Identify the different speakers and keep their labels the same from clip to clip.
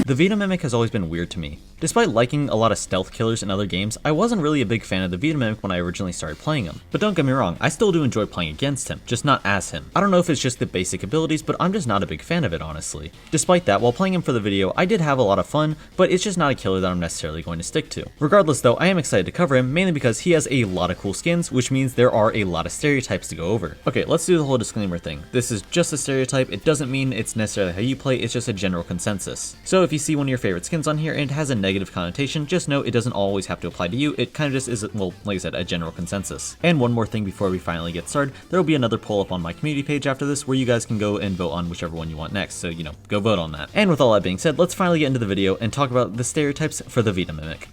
Speaker 1: The Vita Mimic has always been weird to me. Despite liking a lot of stealth killers in other games, I wasn't really a big fan of the Vita Mimic when I originally started playing him. But don't get me wrong, I still do enjoy playing against him, just not as him. I don't know if it's just the basic abilities, but I'm just not a big fan of it, honestly. Despite that, while playing him for the video, I did have a lot of fun, but it's just not a killer that I'm necessarily going to stick to. Regardless though, I am excited to cover him, mainly because he has a lot of cool skins, which means there are a lot of stereotypes to go over. Okay, let's do the whole disclaimer thing. This is just a stereotype, it doesn't mean it's necessarily how you play, it's just a general consensus. So if you see one of your favorite skins on here and it has a negative connotation, just know it doesn't always have to apply to you, it kind of just is, well, like I said, a general consensus. And one more thing before we finally get started, there will be another poll up on my community page after this where you guys can go and vote on whichever one you want next, so you know, go vote on that. And with all that being said, let's finally get into the video and talk about the stereotypes for the Vita Mimic.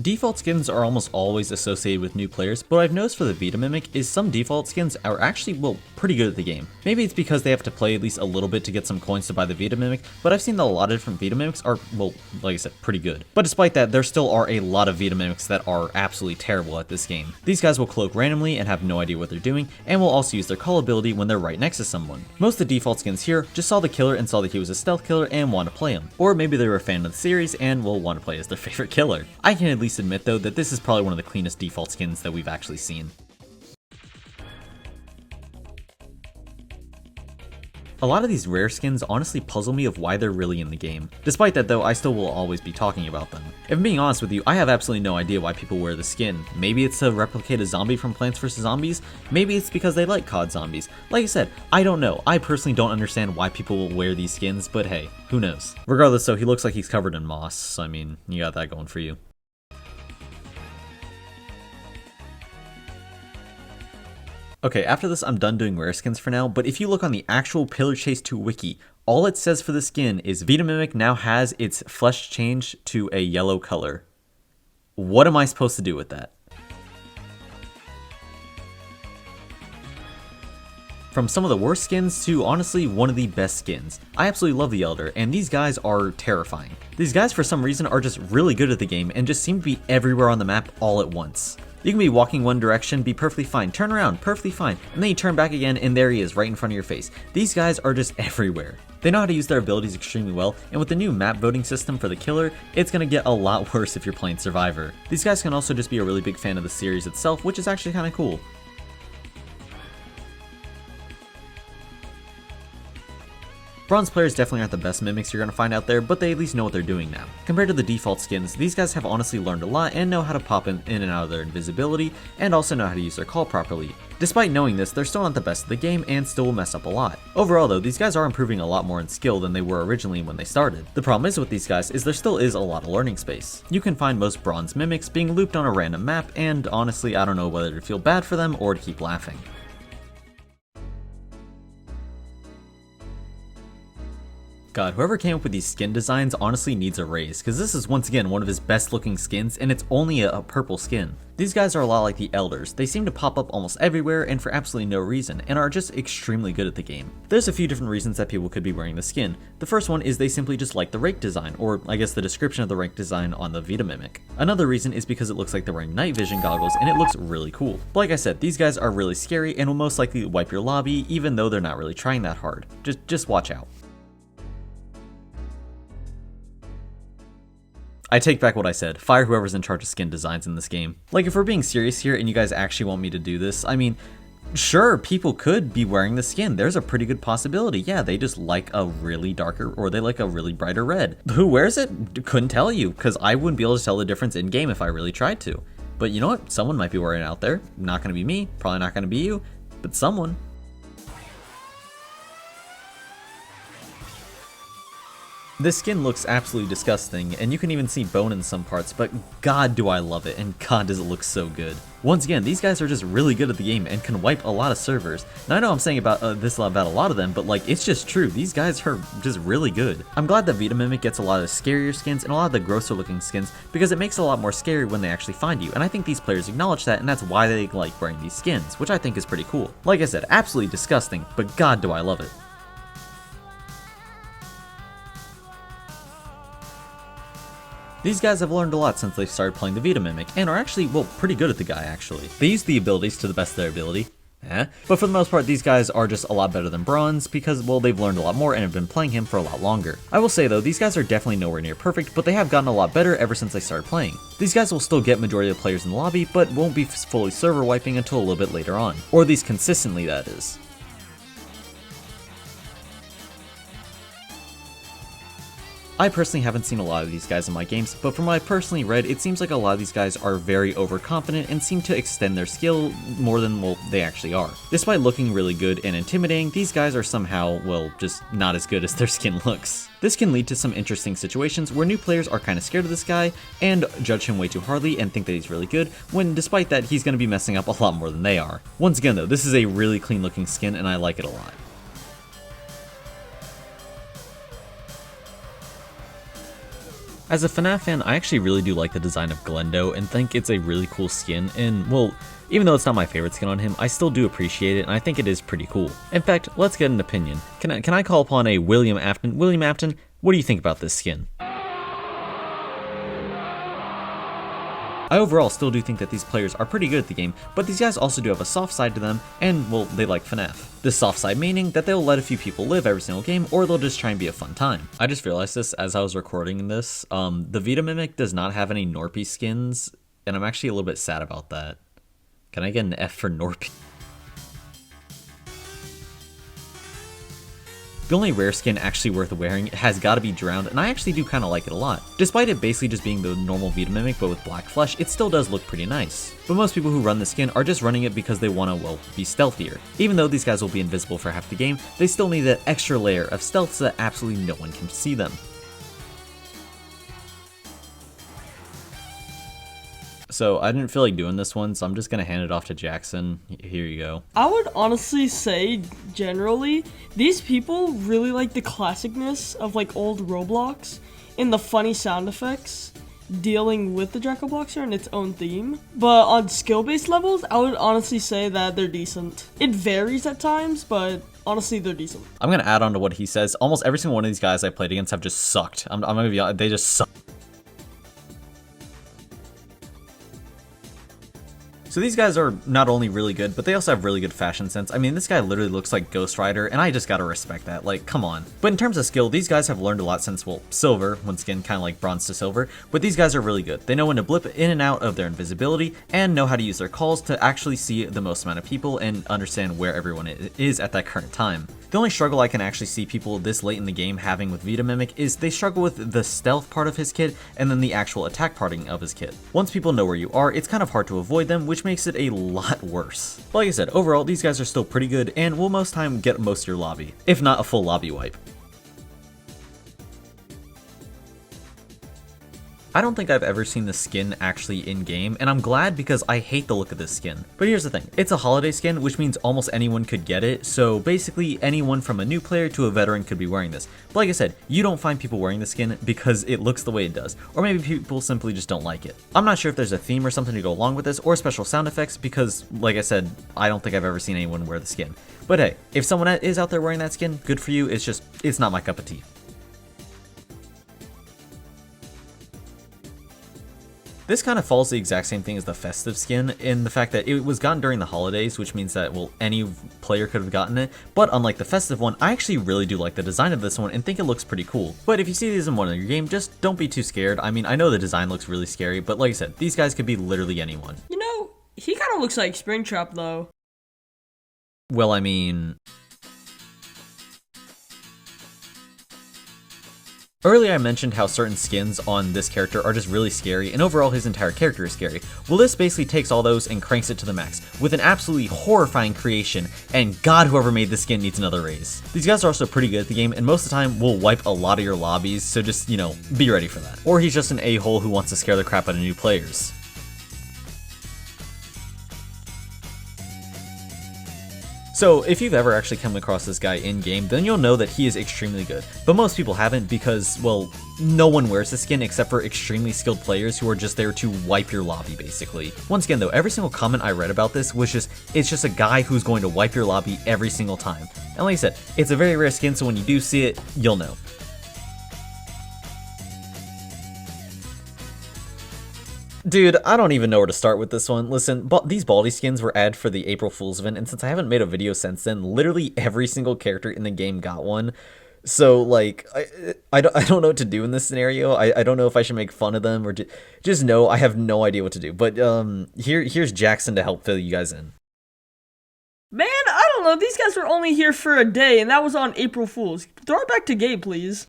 Speaker 1: Default skins are almost always associated with new players, but what I've noticed for the Vita Mimic is some default skins are actually, well, pretty good at the game. Maybe it's because they have to play at least a little bit to get some coins to buy the Vita Mimic, but I've seen that a lot of different Vita Mimics are, well, like I said, pretty good. But despite that, there still are a lot of Vita Mimics that are absolutely terrible at this game. These guys will cloak randomly and have no idea what they're doing, and will also use their call ability when they're right next to someone. Most of the default skins here just saw the killer and saw that he was a stealth killer and want to play him. Or maybe they were a fan of the series and will want to play as their favorite killer. I can at least admit though that this is probably one of the cleanest default skins that we've actually seen. A lot of these rare skins honestly puzzle me of why they're really in the game. Despite that though, I still will always be talking about them. If I'm being honest with you, I have absolutely no idea why people wear the skin. Maybe it's to replicate a zombie from Plants vs. Zombies, maybe it's because they like COD zombies. Like I said, I don't know. I personally don't understand why people will wear these skins, but hey, who knows. Regardless though, he looks like he's covered in moss, so I mean, you got that going for you. Okay, after this I'm done doing rare skins for now, but if you look on the actual Pillar Chase 2 wiki, all it says for the skin is Vita Mimic now has its flesh changed to a yellow color. What am I supposed to do with that? From some of the worst skins to honestly one of the best skins. I absolutely love the Elder, and these guys are terrifying. These guys for some reason are just really good at the game and just seem to be everywhere on the map all at once. You can be walking one direction, be perfectly fine, turn around, perfectly fine, and then you turn back again and there he is right in front of your face. These guys are just everywhere. They know how to use their abilities extremely well, and with the new map voting system for the killer, it's gonna get a lot worse if you're playing Survivor. These guys can also just be a really big fan of the series itself, which is actually kinda cool. Bronze players definitely aren't the best mimics you're going to find out there, but they at least know what they're doing now. Compared to the default skins, these guys have honestly learned a lot and know how to pop in and out of their invisibility, and also know how to use their call properly. Despite knowing this, they're still not the best of the game and still will mess up a lot. Overall though, these guys are improving a lot more in skill than they were originally when they started. The problem is with these guys is there still is a lot of learning space. You can find most bronze mimics being looped on a random map, and honestly I don't know whether to feel bad for them or to keep laughing. God, whoever came up with these skin designs honestly needs a raise, because this is once again one of his best looking skins, and it's only a purple skin. These guys are a lot like the Elders. They seem to pop up almost everywhere and for absolutely no reason, and are just extremely good at the game. There's a few different reasons that people could be wearing the skin. The first one is they simply just like the rake design, or I guess the description of the rake design on the Vita Mimic. Another reason is because it looks like they're wearing night vision goggles and it looks really cool. But like I said, these guys are really scary and will most likely wipe your lobby even though they're not really trying that hard. Just watch out. I take back what I said, fire whoever's in charge of skin designs in this game. Like if we're being serious here and you guys actually want me to do this, I mean, sure, people could be wearing the skin, there's a pretty good possibility. Yeah, they just like a really darker, or they like a really brighter red. Who wears it? Couldn't tell you, because I wouldn't be able to tell the difference in game if I really tried to. But you know what, someone might be wearing it out there. Not gonna be me, probably not gonna be you, but someone. This skin looks absolutely disgusting, and you can even see bone in some parts, but god do I love it, and god does it look so good. Once again, these guys are just really good at the game and can wipe a lot of servers. Now I know I'm saying about this about a lot of them, but like it's just true, these guys are just really good. I'm glad that Vita Mimic gets a lot of scarier skins and a lot of the grosser looking skins, because it makes it a lot more scary when they actually find you, and I think these players acknowledge that, and that's why they like wearing these skins, which I think is pretty cool. Like I said, absolutely disgusting, but god do I love it. These guys have learned a lot since they've started playing the Vita Mimic, and are actually, well, pretty good at the guy actually. They use the abilities to the best of their ability. But for the most part, these guys are just a lot better than Bronze because, well, they've learned a lot more and have been playing him for a lot longer. I will say though, these guys are definitely nowhere near perfect, but they have gotten a lot better ever since they started playing. These guys will still get majority of the players in the lobby, but won't be fully server wiping until a little bit later on. Or at least consistently, that is. I personally haven't seen a lot of these guys in my games, but from what I personally read, it seems like a lot of these guys are very overconfident and seem to extend their skill more than, well, they actually are. Despite looking really good and intimidating, these guys are somehow, well, just not as good as their skin looks. This can lead to some interesting situations where new players are kind of scared of this guy and judge him way too hardly and think that he's really good, when despite that, he's going to be messing up a lot more than they are. Once again though, this is a really clean looking skin and I like it a lot. As a FNAF fan, I actually really do like the design of Glendo and think it's a really cool skin, and well, even though it's not my favorite skin on him, I still do appreciate it and I think it is pretty cool. In fact, let's get an opinion. Can I call upon a William Afton? William Afton, what do you think about this skin? I overall still do think that these players are pretty good at the game, but these guys also do have a soft side to them, and well, they like FNAF. This soft side meaning that they'll let a few people live every single game, or they'll just try and be a fun time. I just realized this as I was recording this, the Vita Mimic does not have any Norpy skins, and I'm actually a little bit sad about that. Can I get an F for Norpy? The only rare skin actually worth wearing has gotta be Drowned, and I actually do kinda like it a lot. Despite it basically just being the normal Vita Mimic but with black flesh, it still does look pretty nice. But most people who run the skin are just running it because they wanna, well, be stealthier. Even though these guys will be invisible for half the game, they still need that extra layer of stealth so that absolutely no one can see them. So I didn't feel like doing this one, so I'm just gonna hand it off to Jackson. Here you go.
Speaker 2: I would honestly say, generally, these people really like the classicness of like old Roblox and the funny sound effects dealing with the Draco Bloxxer and its own theme. But on skill-based levels, I would honestly say that they're decent. It varies at times, but honestly, they're decent.
Speaker 1: I'm gonna add on to what he says. Almost every single one of these guys I played against have just sucked. I'm gonna be honest, they just suck. So these guys are not only really good, but they also have really good fashion sense. I mean, this guy literally looks like Ghost Rider, and I just gotta respect that, like, come on. But in terms of skill, these guys have learned a lot since, well, Silver, once again, kind of like Bronze to Silver, but these guys are really good. They know when to blip in and out of their invisibility, and know how to use their calls to actually see the most amount of people and understand where everyone is at that current time. The only struggle I can actually see people this late in the game having with Vita Mimic is they struggle with the stealth part of his kit and then the actual attack parting of his kit. Once people know where you are, it's kind of hard to avoid them, which makes it a lot worse. But like I said, overall, these guys are still pretty good and will most time get most of your lobby, if not a full lobby wipe. I don't think I've ever seen the skin actually in-game, and I'm glad because I hate the look of this skin. But here's the thing, it's a holiday skin, which means almost anyone could get it, so basically anyone from a new player to a veteran could be wearing this. But like I said, you don't find people wearing the skin because it looks the way it does, or maybe people simply just don't like it. I'm not sure if there's a theme or something to go along with this, or special sound effects, because like I said, I don't think I've ever seen anyone wear the skin. But hey, if someone is out there wearing that skin, good for you, it's not my cup of tea. This kind of follows the exact same thing as the Festive skin in the fact that it was gotten during the holidays, which means that, well, any player could have gotten it, but unlike the Festive one, I actually really do like the design of this one and think it looks pretty cool. But if you see these in one of your game, just don't be too scared. I mean, I know the design looks really scary, but like I said, these guys could be literally anyone.
Speaker 2: You know, he kind of looks like Springtrap though.
Speaker 1: Well, I mean... Earlier I mentioned how certain skins on this character are just really scary, and overall his entire character is scary. Well, this basically takes all those and cranks it to the max, with an absolutely horrifying creation, and god, whoever made this skin needs another raise. These guys are also pretty good at the game, and most of the time will wipe a lot of your lobbies, so just, you know, be ready for that. Or he's just an a-hole who wants to scare the crap out of new players. So if you've ever actually come across this guy in-game, then you'll know that he is extremely good. But most people haven't because, well, no one wears the skin except for extremely skilled players who are just there to wipe your lobby, basically. Once again though, every single comment I read about this was it's just a guy who's going to wipe your lobby every single time. And like I said, it's a very rare skin, so when you do see it, you'll know. Dude, I don't even know where to start with this one. Listen, these Baldi skins were added for the April Fool's event, and since I haven't made a video since then, literally every single character in the game got one. So, like, I don't know what to do in this scenario. I don't know if I should make fun of them or just know I have no idea what to do. But here's Jackson to help fill you guys in.
Speaker 2: Man, I don't know. These guys were only here for a day, and that was on April Fool's. Throw it back to Gabe, please.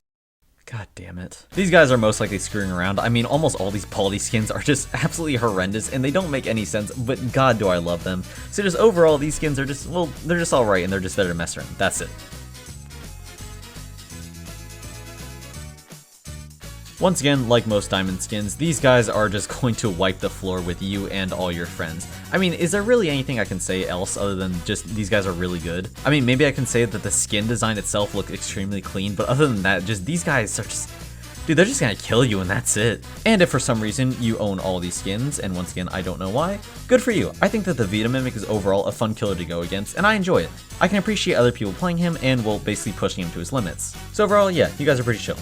Speaker 1: God damn it. These guys are most likely screwing around. I mean, almost all these Baldi skins are just absolutely horrendous, and they don't make any sense, but god do I love them. So just overall, these skins are just, well, they're just alright, and they're just better to mess around. That's it. Once again, like most diamond skins, these guys are just going to wipe the floor with you and all your friends. I mean, is there really anything I can say else other than just these guys are really good? I mean, maybe I can say that the skin design itself looks extremely clean, but other than that, just these guys are just... Dude, they're just gonna kill you and that's it. And if for some reason you own all these skins, and once again, I don't know why, good for you. I think that the Vita Mimic is overall a fun killer to go against, and I enjoy it. I can appreciate other people playing him and, well, basically pushing him to his limits. So overall, yeah, you guys are pretty chill.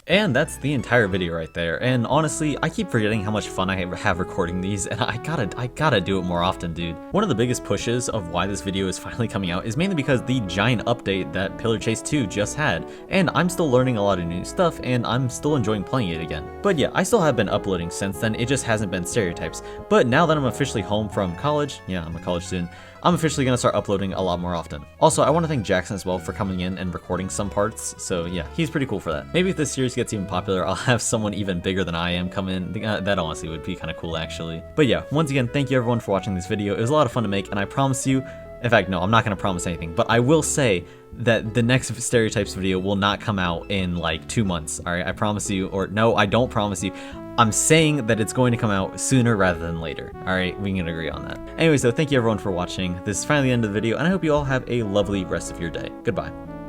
Speaker 1: And that's the entire video right there, and honestly, I keep forgetting how much fun I have recording these, and I gotta do it more often, dude. One of the biggest pushes of why this video is finally coming out is mainly because the giant update that Pillar Chase 2 just had, and I'm still learning a lot of new stuff, and I'm still enjoying playing it again. But yeah, I still have been uploading since then, it just hasn't been Stereotypes. But now that I'm officially home from college, yeah, I'm a college student, I'm officially going to start uploading a lot more often. Also, I want to thank Jackson as well for coming in and recording some parts, so yeah, he's pretty cool for that. Maybe if this series gets even popular, I'll have someone even bigger than I am come in. That honestly would be kind of cool, actually. But yeah, once again, thank you everyone for watching this video. It was a lot of fun to make, and I promise you, in fact, no, I'm not going to promise anything, but I will say that the next Stereotypes video will not come out in like 2 months, alright? I promise you, or no, I don't promise you. I'm saying that it's going to come out sooner rather than later, alright? We can agree on that. Anyways, though, thank you everyone for watching. This is finally the end of the video, and I hope you all have a lovely rest of your day. Goodbye.